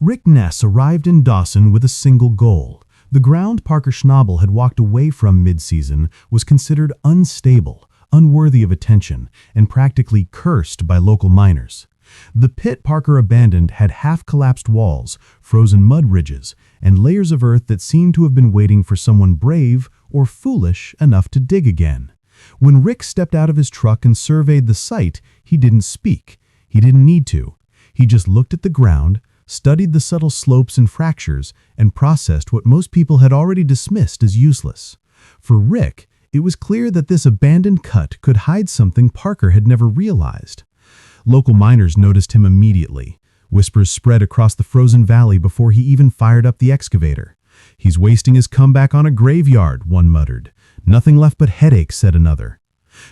Rick Ness arrived in Dawson with a single goal. The ground Parker Schnabel had walked away from mid-season was considered unstable, unworthy of attention, and practically cursed by local miners. The pit Parker abandoned had half-collapsed walls, frozen mud ridges, and layers of earth that seemed to have been waiting for someone brave or foolish enough to dig again. When Rick stepped out of his truck and surveyed the site, he didn't speak. He didn't need to. He just looked at the ground, studied the subtle slopes and fractures, and processed what most people had already dismissed as useless. For Rick, it was clear that this abandoned cut could hide something Parker had never realized. Local miners noticed him immediately. Whispers spread across the frozen valley before he even fired up the excavator. "He's wasting his comeback on a graveyard," one muttered. "Nothing left but headaches," said another.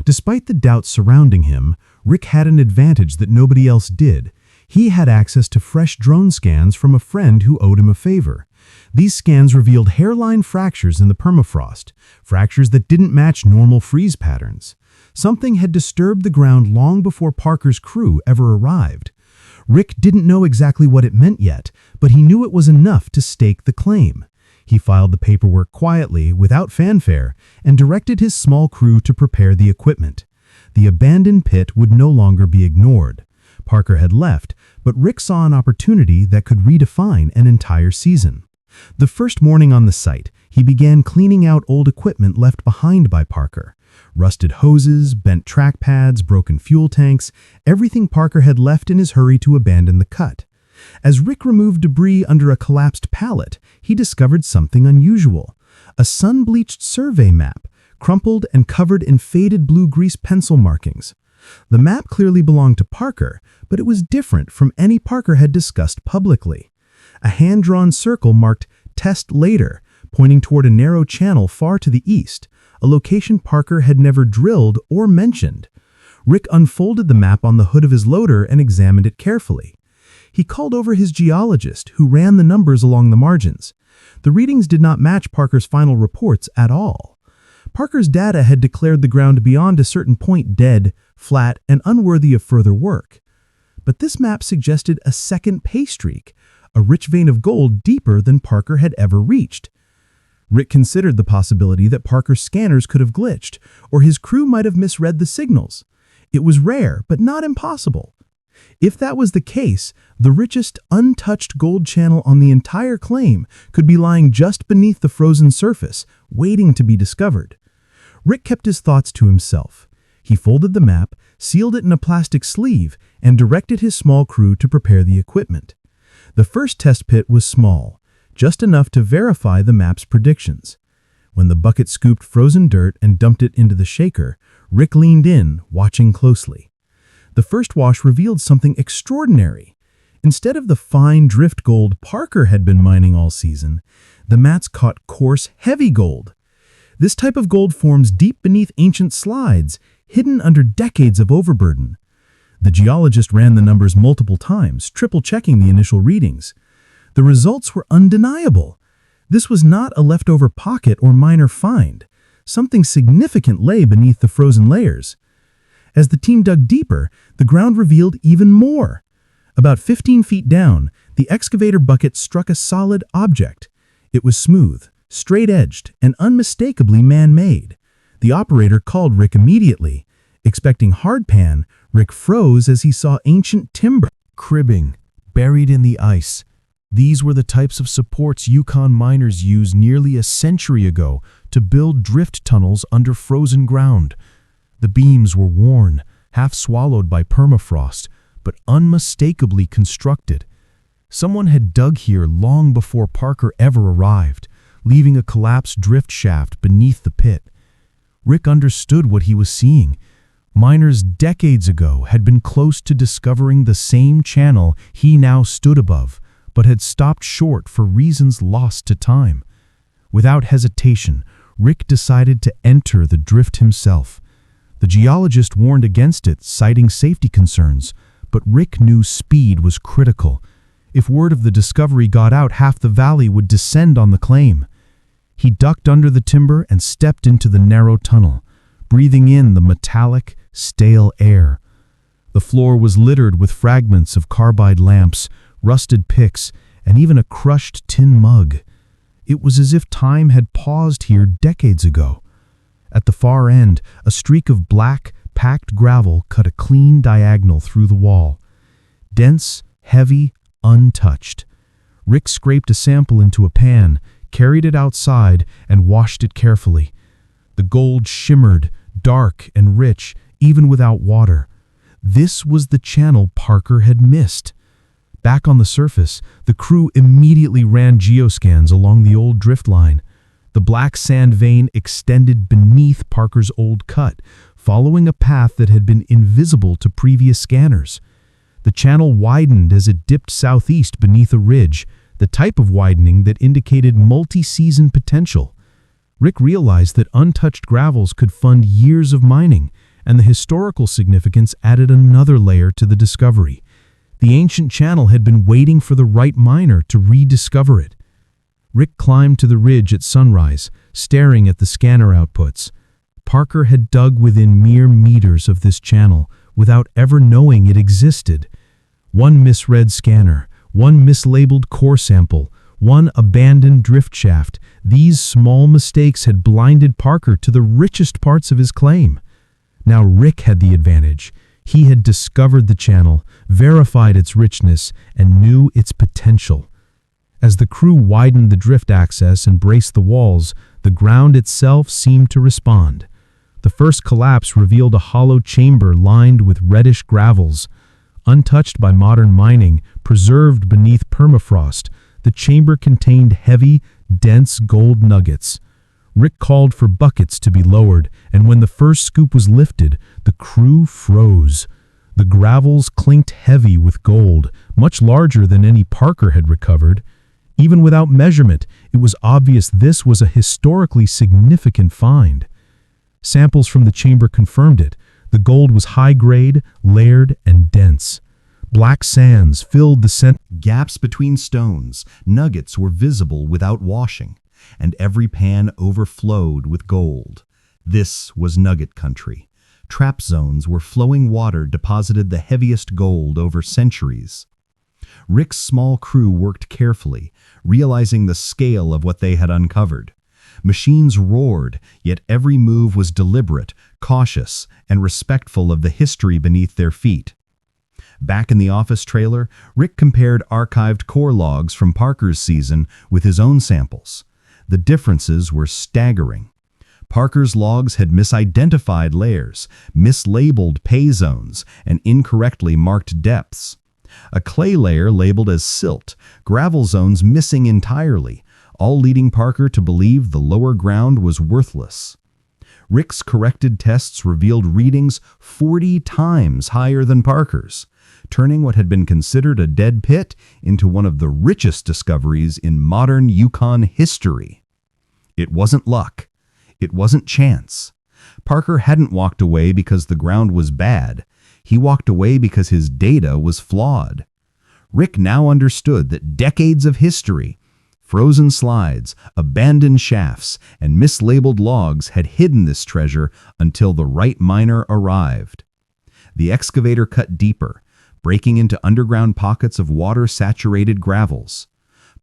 Despite the doubts surrounding him, Rick had an advantage that nobody else did. He had access to fresh drone scans from a friend who owed him a favor. These scans revealed hairline fractures in the permafrost, fractures that didn't match normal freeze patterns. Something had disturbed the ground long before Parker's crew ever arrived. Rick didn't know exactly what it meant yet, but he knew it was enough to stake the claim. He filed the paperwork quietly, without fanfare, and directed his small crew to prepare the equipment. The abandoned pit would no longer be ignored. Parker had left, but Rick saw an opportunity that could redefine an entire season. The first morning on the site, he began cleaning out old equipment left behind by Parker. Rusted hoses, bent track pads, broken fuel tanks, everything Parker had left in his hurry to abandon the cut. As Rick removed debris under a collapsed pallet, he discovered something unusual. A sun-bleached survey map, crumpled and covered in faded blue grease pencil markings. The map clearly belonged to Parker, but it was different from any Parker had discussed publicly. A hand-drawn circle marked "Test Later," pointing toward a narrow channel far to the east, a location Parker had never drilled or mentioned. Rick unfolded the map on the hood of his loader and examined it carefully. He called over his geologist, who ran the numbers along the margins. The readings did not match Parker's final reports at all. Parker's data had declared the ground beyond a certain point dead, flat, and unworthy of further work. But this map suggested a second pay streak, a rich vein of gold deeper than Parker had ever reached. Rick considered the possibility that Parker's scanners could have glitched, or his crew might have misread the signals. It was rare, but not impossible. If that was the case, the richest, untouched gold channel on the entire claim could be lying just beneath the frozen surface, waiting to be discovered. Rick kept his thoughts to himself. He folded the map, sealed it in a plastic sleeve, and directed his small crew to prepare the equipment. The first test pit was small, just enough to verify the map's predictions. When the bucket scooped frozen dirt and dumped it into the shaker, Rick leaned in, watching closely. The first wash revealed something extraordinary. Instead of the fine drift gold Parker had been mining all season, the mats caught coarse, heavy gold. This type of gold forms deep beneath ancient slides, hidden under decades of overburden. The geologist ran the numbers multiple times, triple-checking the initial readings. The results were undeniable. This was not a leftover pocket or minor find. Something significant lay beneath the frozen layers. As the team dug deeper, the ground revealed even more. About 15 feet down, the excavator bucket struck a solid object. It was smooth, straight-edged, and unmistakably man-made. The operator called Rick immediately. Expecting hardpan, Rick froze as he saw ancient timber. Cribbing, buried in the ice. These were the types of supports Yukon miners used nearly a century ago to build drift tunnels under frozen ground. The beams were worn, half swallowed by permafrost, but unmistakably constructed. Someone had dug here long before Parker ever arrived, leaving a collapsed drift shaft beneath the pit. Rick understood what he was seeing. Miners decades ago had been close to discovering the same channel he now stood above, but had stopped short for reasons lost to time. Without hesitation, Rick decided to enter the drift himself. The geologist warned against it, citing safety concerns, but Rick knew speed was critical. If word of the discovery got out, half the valley would descend on the claim. He ducked under the timber and stepped into the narrow tunnel, breathing in the metallic, stale air. The floor was littered with fragments of carbide lamps, rusted picks, and even a crushed tin mug. It was as if time had paused here decades ago. At the far end, a streak of black, packed gravel cut a clean diagonal through the wall. Dense, heavy, untouched. Rick scraped a sample into a pan, carried it outside, and washed it carefully. The gold shimmered, dark and rich, even without water. This was the channel Parker had missed. Back on the surface, the crew immediately ran geoscans along the old drift line. The black sand vein extended beneath Parker's old cut, following a path that had been invisible to previous scanners. The channel widened as it dipped southeast beneath a ridge, the type of widening that indicated multi-season potential. Rick realized that untouched gravels could fund years of mining, and the historical significance added another layer to the discovery. The ancient channel had been waiting for the right miner to rediscover it. Rick climbed to the ridge at sunrise, staring at the scanner outputs. Parker had dug within mere meters of this channel without ever knowing it existed. One misread scanner, one mislabeled core sample, one abandoned drift shaft. These small mistakes had blinded Parker to the richest parts of his claim. Now Rick had the advantage. He had discovered the channel, verified its richness, and knew its potential. As the crew widened the drift access and braced the walls, the ground itself seemed to respond. The first collapse revealed a hollow chamber lined with reddish gravels. Untouched by modern mining, preserved beneath permafrost, the chamber contained heavy, dense gold nuggets. Rick called for buckets to be lowered, and when the first scoop was lifted, the crew froze. The gravels clinked heavy with gold, much larger than any Parker had recovered. Even without measurement, it was obvious this was a historically significant find. Samples from the chamber confirmed it. The gold was high-grade, layered, and dense. Black sands filled the center. Gaps between stones, nuggets were visible without washing, and every pan overflowed with gold. This was nugget country. Trap zones where flowing water deposited the heaviest gold over centuries. Rick's small crew worked carefully, realizing the scale of what they had uncovered. Machines roared, yet every move was deliberate, cautious, and respectful of the history beneath their feet. Back in the office trailer, Rick compared archived core logs from Parker's season with his own samples. The differences were staggering. Parker's logs had misidentified layers, mislabeled pay zones, and incorrectly marked depths. A clay layer labeled as silt, gravel zones missing entirely, all leading Parker to believe the lower ground was worthless. Rick's corrected tests revealed readings 40 times higher than Parker's, turning what had been considered a dead pit into one of the richest discoveries in modern Yukon history. It wasn't luck. It wasn't chance. Parker hadn't walked away because the ground was bad. He walked away because his data was flawed. Rick now understood that decades of history, frozen slides, abandoned shafts, and mislabeled logs had hidden this treasure until the right miner arrived. The excavator cut deeper, breaking into underground pockets of water-saturated gravels.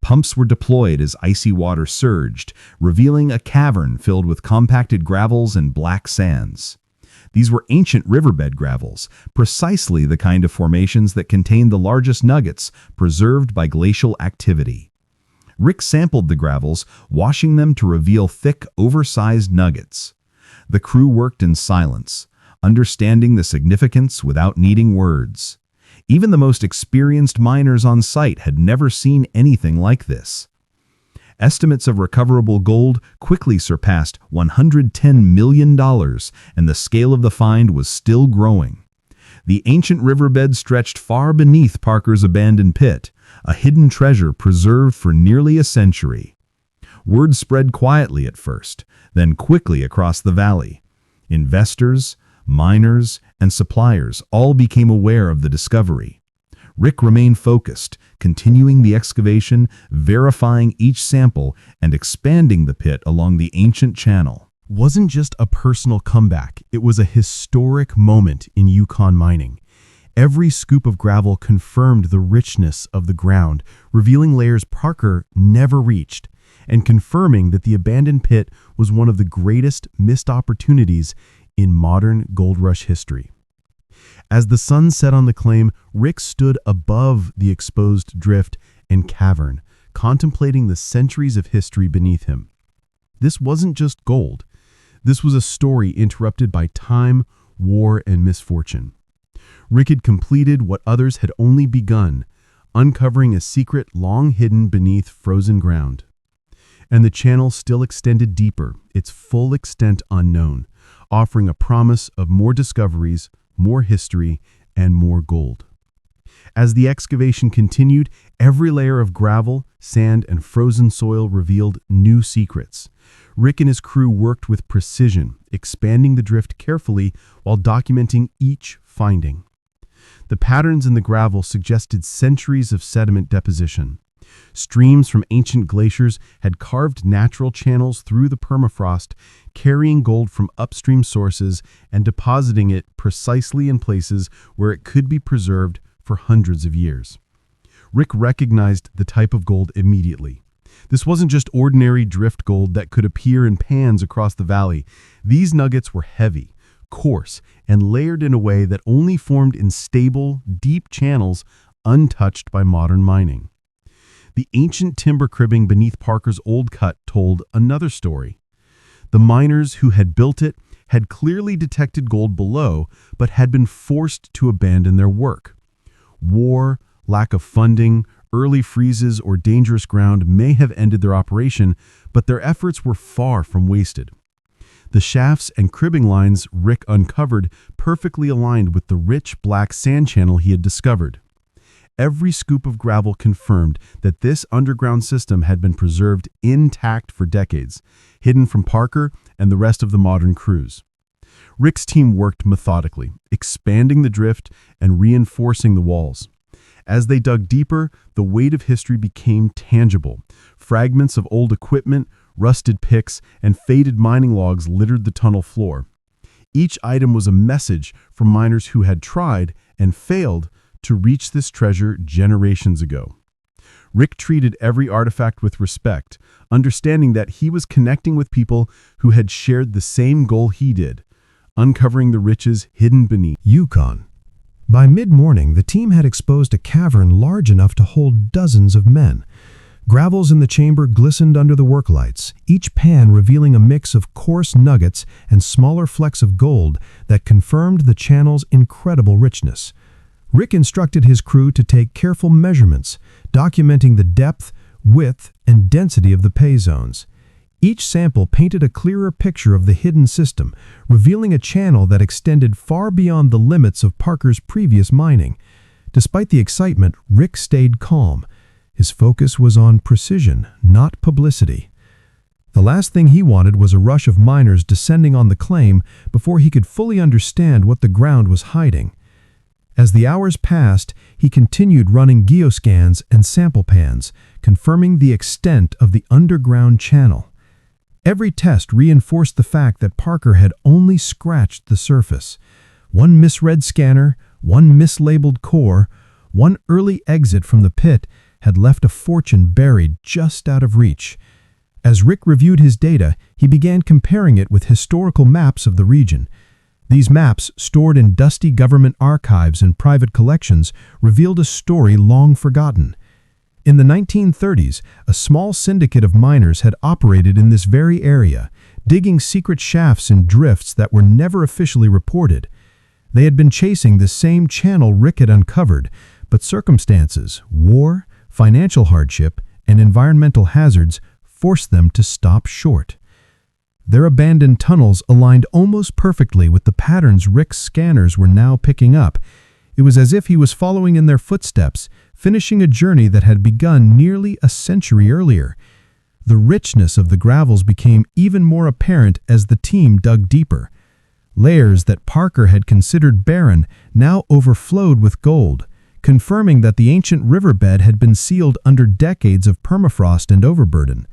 Pumps were deployed as icy water surged, revealing a cavern filled with compacted gravels and black sands. These were ancient riverbed gravels, precisely the kind of formations that contained the largest nuggets preserved by glacial activity. Rick sampled the gravels, washing them to reveal thick, oversized nuggets. The crew worked in silence, understanding the significance without needing words. Even the most experienced miners on site had never seen anything like this. Estimates of recoverable gold quickly surpassed $110 million, and the scale of the find was still growing. The ancient riverbed stretched far beneath Parker's abandoned pit, a hidden treasure preserved for nearly a century. Word spread quietly at first, then quickly across the valley. Investors, miners, and suppliers all became aware of the discovery. Rick remained focused, continuing the excavation, verifying each sample, and expanding the pit along the ancient channel. Wasn't just a personal comeback, it was a historic moment in Yukon mining. Every scoop of gravel confirmed the richness of the ground, revealing layers Parker never reached, and confirming that the abandoned pit was one of the greatest missed opportunities in modern gold rush history. As the sun set on the claim, Rick stood above the exposed drift and cavern, contemplating the centuries of history beneath him. This wasn't just gold. This was a story interrupted by time, war, and misfortune. Rick had completed what others had only begun, uncovering a secret long hidden beneath frozen ground. And the channel still extended deeper, its full extent unknown, offering a promise of more discoveries, more history, and more gold. As the excavation continued, every layer of gravel, sand, and frozen soil revealed new secrets. Rick and his crew worked with precision, expanding the drift carefully while documenting each finding. The patterns in the gravel suggested centuries of sediment deposition. Streams from ancient glaciers had carved natural channels through the permafrost, carrying gold from upstream sources and depositing it precisely in places where it could be preserved for hundreds of years. Rick recognized the type of gold immediately. This wasn't just ordinary drift gold that could appear in pans across the valley. These nuggets were heavy, coarse, and layered in a way that only formed in stable, deep channels untouched by modern mining. The ancient timber cribbing beneath Parker's old cut told another story. The miners who had built it had clearly detected gold below, but had been forced to abandon their work. War, lack of funding, early freezes, or dangerous ground may have ended their operation, but their efforts were far from wasted. The shafts and cribbing lines Rick uncovered perfectly aligned with the rich black sand channel he had discovered. Every scoop of gravel confirmed that this underground system had been preserved intact for decades, hidden from Parker and the rest of the modern crews. Rick's team worked methodically, expanding the drift and reinforcing the walls. As they dug deeper, the weight of history became tangible. Fragments of old equipment, rusted picks, and faded mining logs littered the tunnel floor. Each item was a message from miners who had tried and failed to reach this treasure generations ago. Rick treated every artifact with respect, understanding that he was connecting with people who had shared the same goal he did, uncovering the riches hidden beneath. Yukon. By mid-morning, the team had exposed a cavern large enough to hold dozens of men. Gravels in the chamber glistened under the work lights, each pan revealing a mix of coarse nuggets and smaller flecks of gold that confirmed the channel's incredible richness. Rick instructed his crew to take careful measurements, documenting the depth, width, and density of the pay zones. Each sample painted a clearer picture of the hidden system, revealing a channel that extended far beyond the limits of Parker's previous mining. Despite the excitement, Rick stayed calm. His focus was on precision, not publicity. The last thing he wanted was a rush of miners descending on the claim before he could fully understand what the ground was hiding. As the hours passed, he continued running geoscans and sample pans, confirming the extent of the underground channel. Every test reinforced the fact that Parker had only scratched the surface. One misread scanner, one mislabeled core, one early exit from the pit had left a fortune buried just out of reach. As Rick reviewed his data, he began comparing it with historical maps of the region. These maps, stored in dusty government archives and private collections, revealed a story long forgotten. In the 1930s, a small syndicate of miners had operated in this very area, digging secret shafts in drifts that were never officially reported. They had been chasing the same channel Rick had uncovered, but circumstances, war, financial hardship, and environmental hazards forced them to stop short. Their abandoned tunnels aligned almost perfectly with the patterns Rick's scanners were now picking up. It was as if he was following in their footsteps, finishing a journey that had begun nearly a century earlier. The richness of the gravels became even more apparent as the team dug deeper. Layers that Parker had considered barren now overflowed with gold, confirming that the ancient riverbed had been sealed under decades of permafrost and overburden.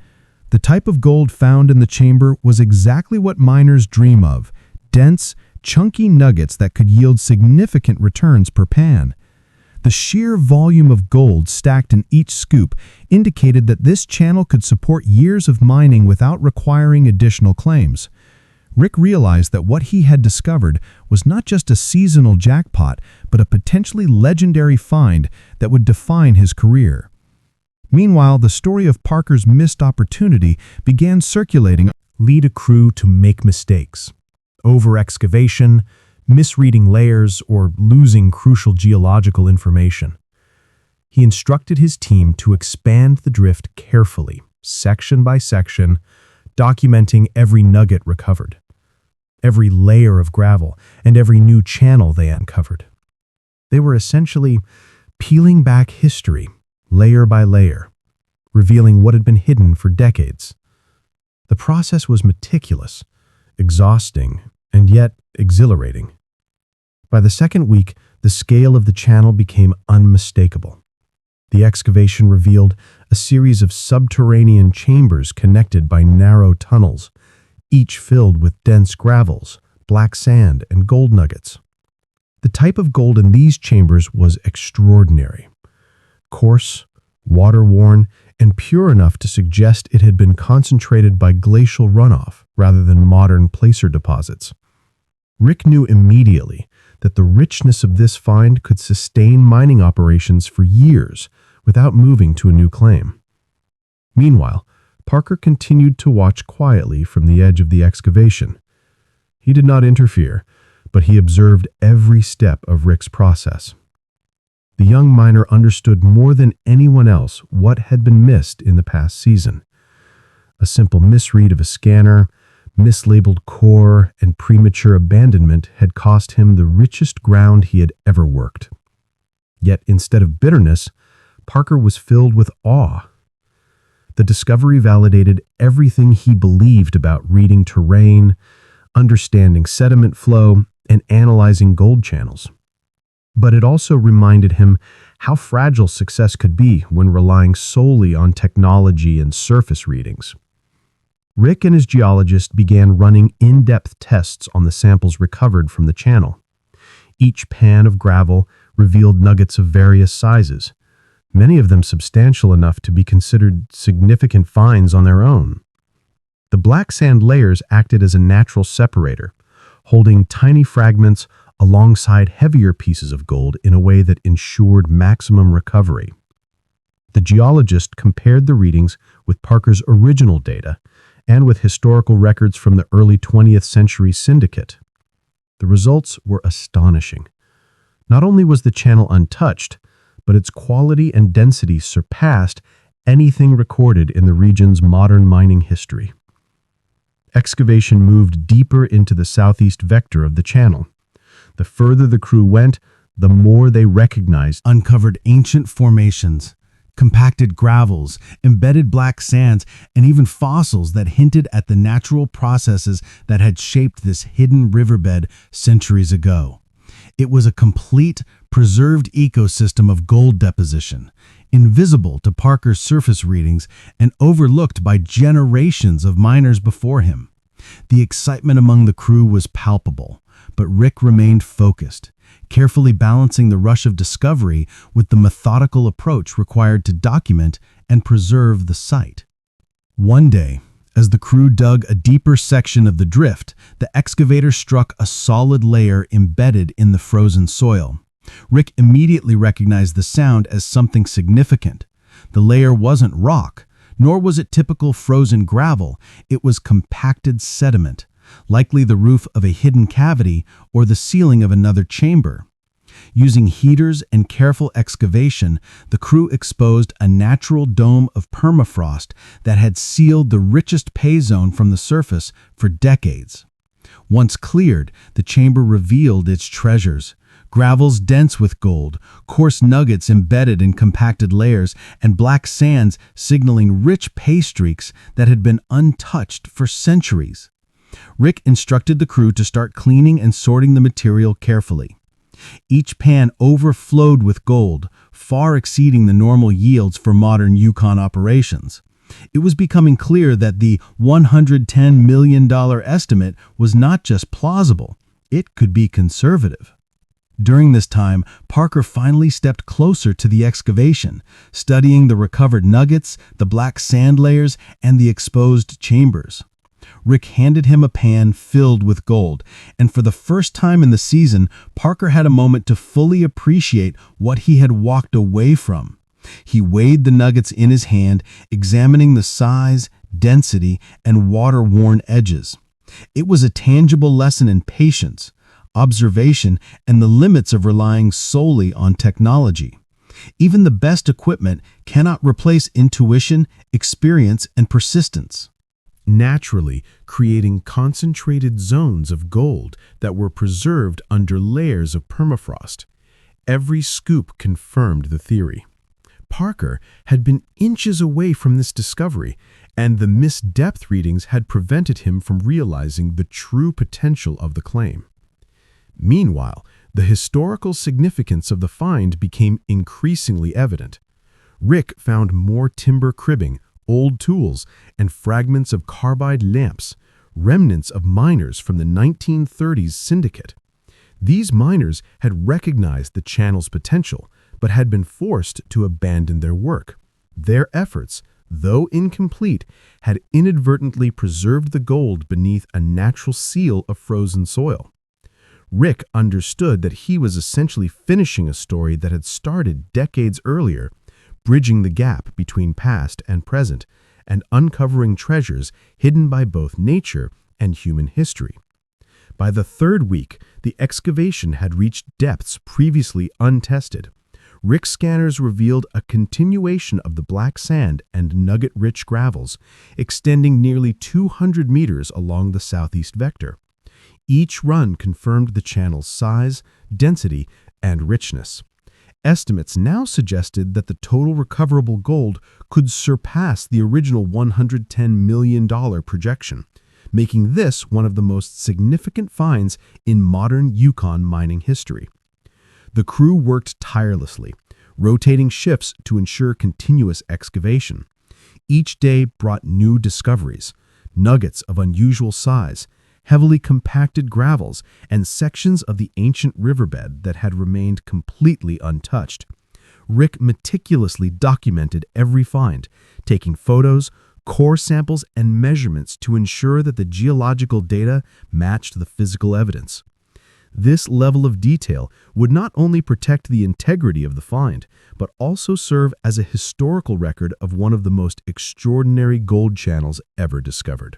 The type of gold found in the chamber was exactly what miners dream of: dense, chunky nuggets that could yield significant returns per pan. The sheer volume of gold stacked in each scoop indicated that this channel could support years of mining without requiring additional claims. Rick realized that what he had discovered was not just a seasonal jackpot, but a potentially legendary find that would define his career. Meanwhile, the story of Parker's missed opportunity began circulating. Lead a crew to make mistakes. Over-excavation, misreading layers, or losing crucial geological information. He instructed his team to expand the drift carefully, section by section, documenting every nugget recovered, every layer of gravel, and every new channel they uncovered. They were essentially peeling back history, layer by layer, revealing what had been hidden for decades. The process was meticulous, exhausting, and yet exhilarating. By the second week, the scale of the channel became unmistakable. The excavation revealed a series of subterranean chambers connected by narrow tunnels, each filled with dense gravels, black sand, and gold nuggets. The type of gold in these chambers was extraordinary. Coarse, water-worn, and pure enough to suggest it had been concentrated by glacial runoff rather than modern placer deposits. Rick knew immediately that the richness of this find could sustain mining operations for years without moving to a new claim. Meanwhile, Parker continued to watch quietly from the edge of the excavation. He did not interfere, but he observed every step of Rick's process. The young miner understood more than anyone else what had been missed in the past season. A simple misread of a scanner, mislabeled core, and premature abandonment had cost him the richest ground he had ever worked. Yet instead of bitterness, Parker was filled with awe. The discovery validated everything he believed about reading terrain, understanding sediment flow, and analyzing gold channels. But it also reminded him how fragile success could be when relying solely on technology and surface readings. Rick and his geologist began running in-depth tests on the samples recovered from the channel. Each pan of gravel revealed nuggets of various sizes, many of them substantial enough to be considered significant finds on their own. The black sand layers acted as a natural separator, holding tiny fragments alongside heavier pieces of gold in a way that ensured maximum recovery. The geologist compared the readings with Parker's original data and with historical records from the early 20th century syndicate. The results were astonishing. Not only was the channel untouched, but its quality and density surpassed anything recorded in the region's modern mining history. Excavation moved deeper into the southeast vector of the channel. The further the crew went, the more they recognized Uncovered ancient formations, compacted gravels, embedded black sands, and even fossils that hinted at the natural processes that had shaped this hidden riverbed centuries ago. It was a complete, preserved ecosystem of gold deposition, invisible to Parker's surface readings and overlooked by generations of miners before him. The excitement among the crew was palpable, but Rick remained focused, carefully balancing the rush of discovery with the methodical approach required to document and preserve the site. One day, as the crew dug a deeper section of the drift, the excavator struck a solid layer embedded in the frozen soil. Rick immediately recognized the sound as something significant. The layer wasn't rock, nor was it typical frozen gravel. It was compacted sediment, likely the roof of a hidden cavity or the ceiling of another chamber. Using heaters and careful excavation, the crew exposed a natural dome of permafrost that had sealed the richest pay zone from the surface for decades. Once cleared, the chamber revealed its treasures: gravels dense with gold, coarse nuggets embedded in compacted layers, and black sands signaling rich pay streaks that had been untouched for centuries. Rick instructed the crew to start cleaning and sorting the material carefully. Each pan overflowed with gold, far exceeding the normal yields for modern Yukon operations. It was becoming clear that the $110 million estimate was not just plausible, it could be conservative. During this time, Parker finally stepped closer to the excavation, studying the recovered nuggets, the black sand layers, and the exposed chambers. Rick handed him a pan filled with gold, and for the first time in the season, Parker had a moment to fully appreciate what he had walked away from. He weighed the nuggets in his hand, examining the size, density, and water-worn edges. It was a tangible lesson in patience, observation, and the limits of relying solely on technology. Even the best equipment cannot replace intuition, experience, and persistence. Naturally creating concentrated zones of gold that were preserved under layers of permafrost. Every scoop confirmed the theory. Parker had been inches away from this discovery, and the missed depth readings had prevented him from realizing the true potential of the claim. Meanwhile, the historical significance of the find became increasingly evident. Rick found more timber cribbing, old tools, and fragments of carbide lamps, remnants of miners from the 1930s syndicate. These miners had recognized the channel's potential, but had been forced to abandon their work. Their efforts, though incomplete, had inadvertently preserved the gold beneath a natural seal of frozen soil. Rick understood that he was essentially finishing a story that had started decades earlier, bridging the gap between past and present, and uncovering treasures hidden by both nature and human history. By the third week, the excavation had reached depths previously untested. Rick's scanners revealed a continuation of the black sand and nugget-rich gravels, extending nearly 200 meters along the southeast vector. Each run confirmed the channel's size, density, and richness. Estimates now suggested that the total recoverable gold could surpass the original $110 million projection, making this one of the most significant finds in modern Yukon mining history. The crew worked tirelessly, rotating shifts to ensure continuous excavation. Each day brought new discoveries, nuggets of unusual size, heavily compacted gravels, and sections of the ancient riverbed that had remained completely untouched. Rick meticulously documented every find, taking photos, core samples, and measurements to ensure that the geological data matched the physical evidence. This level of detail would not only protect the integrity of the find, but also serve as a historical record of one of the most extraordinary gold channels ever discovered.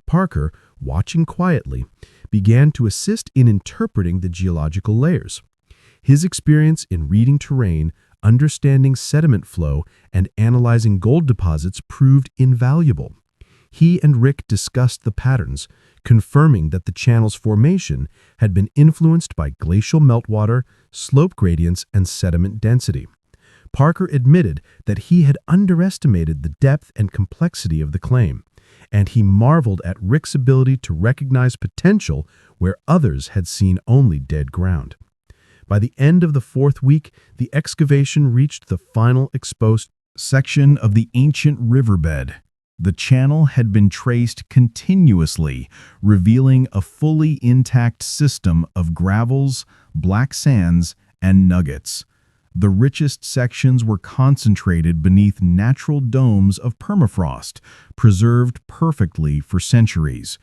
Parker, watching quietly, began to assist in interpreting the geological layers. His experience in reading terrain, understanding sediment flow, and analyzing gold deposits proved invaluable. He and Rick discussed the patterns, confirming that the channel's formation had been influenced by glacial meltwater, slope gradients, and sediment density. Parker admitted that he had underestimated the depth and complexity of the claim, and he marveled at Rick's ability to recognize potential where others had seen only dead ground. By the end of the fourth week, the excavation reached the final exposed section of the ancient riverbed. The channel had been traced continuously, revealing a fully intact system of gravels, black sands, and nuggets. The richest sections were concentrated beneath natural domes of permafrost, preserved perfectly for centuries.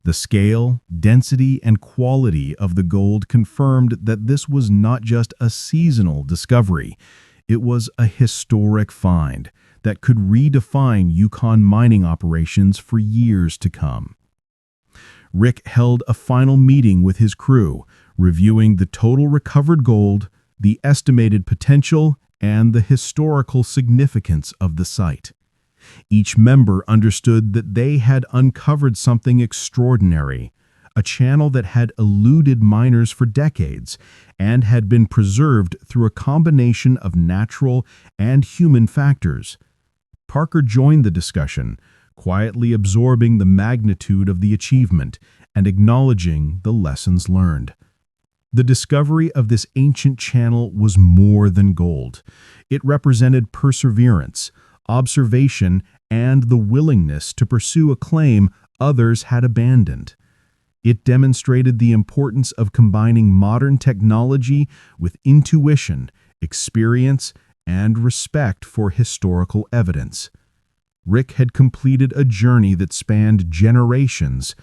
The scale, density, and quality of the gold confirmed that this was not just a seasonal discovery. It was a historic find that could redefine Yukon mining operations for years to come. Rick held a final meeting with his crew, reviewing the total recovered gold, the estimated potential, and the historical significance of the site. Each member understood that they had uncovered something extraordinary, a channel that had eluded miners for decades and had been preserved through a combination of natural and human factors. Parker joined the discussion, quietly absorbing the magnitude of the achievement and acknowledging the lessons learned. The discovery of this ancient channel was more than gold. It represented perseverance, observation, and the willingness to pursue a claim others had abandoned. It demonstrated the importance of combining modern technology with intuition, experience, and respect for historical evidence. Rick had completed a journey that spanned generations,